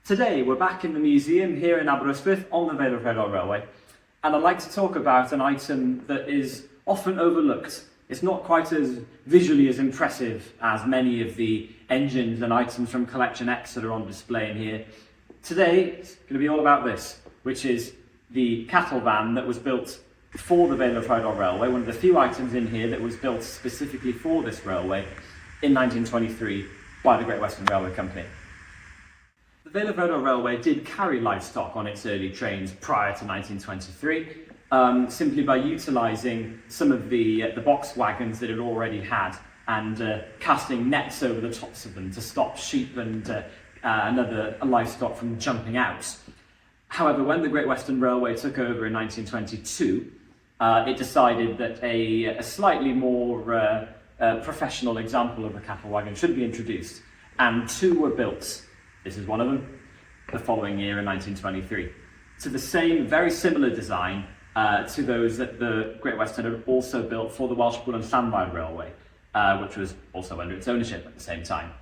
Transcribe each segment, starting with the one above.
Today we're back in the museum here in Aberystwyth on the Vale of Rheidol Railway, and I'd like to talk about an item that is often overlooked. It's not quite as visually as impressive as many of the engines and items from Collection X that are on display in here. Today it's going to be all about this, which is the cattle van that was built for the Vale of Rheidol Railway, one of the few items in here that was built specifically for this railway in 1923 by the Great Western Railway Company. The Vale of Rheidol Railway did carry livestock on its early trains prior to 1923, simply by utilising some of the box wagons that it already had and casting nets over the tops of them to stop sheep and other livestock from jumping out. However, when the Great Western Railway took over in 1922, it decided that a slightly more professional example of a cattle wagon should be introduced, and two were built. This is one of them, the following year in 1923, to the same, very similar design to those that the Great Western had also built for the Welsh Bull and Llanfair Railway, which was also under its ownership at the same time.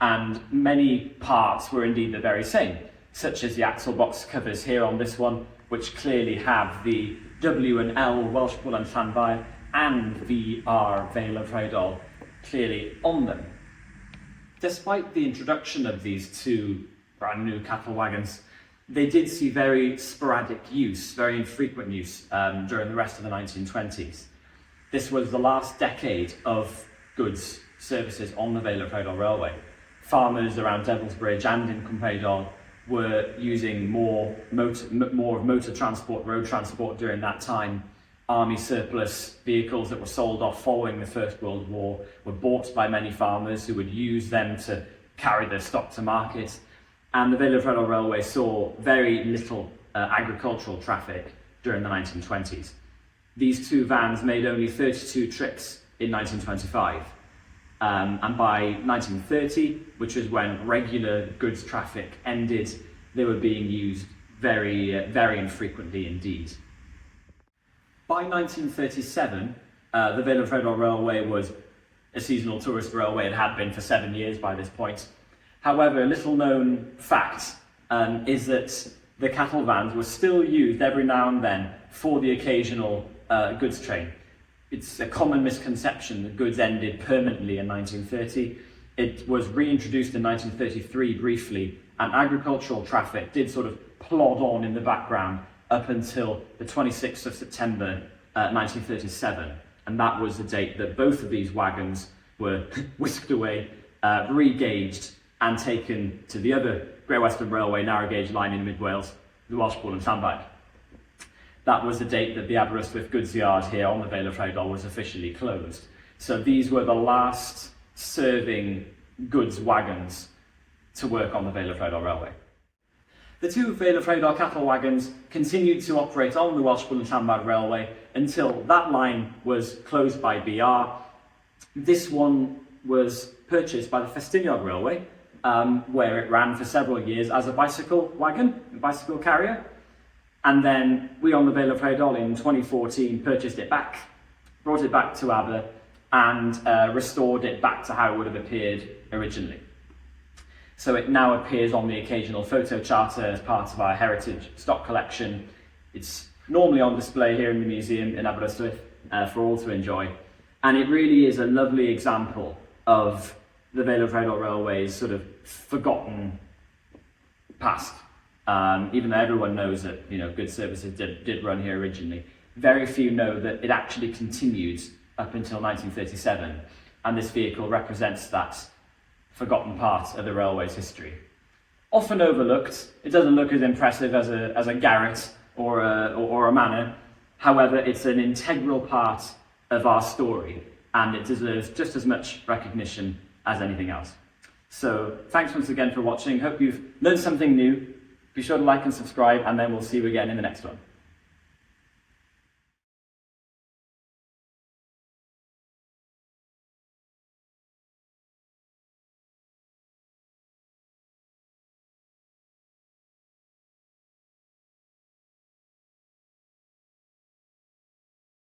And many parts were indeed the very same, such as the axle box covers here on this one, which clearly have the W and L Welsh Bull and Llanfair and VR Vale of Rheidol clearly on them. Despite the introduction of these two brand new cattle wagons, they did see very sporadic use, very infrequent use during the rest of the 1920s. This was the last decade of goods services on the Vale of Rheidol Railway. Farmers around Devil's Bridge and in Cwmpaedol were using more of motor transport, road transport during that time. Army surplus vehicles that were sold off following the First World War were bought by many farmers who would use them to carry their stock to market. And the Vale of Rheidol Railway saw very little agricultural traffic during the 1920s. These two vans made only 32 trips in 1925. And by 1930, which was when regular goods traffic ended, they were being used very, very infrequently indeed. By 1937, the Vale of Rheidol Railway was a seasonal tourist railway. It had been for 7 years by this point. However, a little known fact is that the cattle vans were still used every now and then for the occasional goods train. It's a common misconception that goods ended permanently in 1930. It was reintroduced in 1933 briefly, and agricultural traffic did sort of plod on in the background up until the 26th of September 1937. And that was the date that both of these wagons were whisked away, re-gauged, and taken to the other Great Western Railway narrow gauge line in mid Wales, the Welsh Bull and Llanfair. That was the date that the Aberystwyth goods yard here on the Vale of Rheidol was officially closed. So these were the last serving goods wagons to work on the Vale of Rheidol Railway. The two Vale of Rheidol cattle wagons continued to operate on the Welsh Bull and Llanfair Railway until that line was closed by BR. This one was purchased by the Festiniog Railway, where it ran for several years as a bicycle wagon, a bicycle carrier. And then we on the Vale of Rheidol in 2014 purchased it back, brought it back to Aber, and restored it back to how it would have appeared originally. So it now appears on the occasional photo charter as part of our heritage stock collection. It's normally on display here in the museum in Aberystwyth for all to enjoy. And it really is a lovely example of the Vale of Rheidol Railway's sort of forgotten past. Even though everyone knows that good services did run here originally, very few know that it actually continued up until 1937, and this vehicle represents that forgotten part of the railway's history. Often overlooked, it doesn't look as impressive as a garret or a manor. However, it's an integral part of our story, and it deserves just as much recognition as anything else. So thanks once again for watching. Hope you've learned something new. Be sure to like and subscribe, and then we'll see you again in the next one.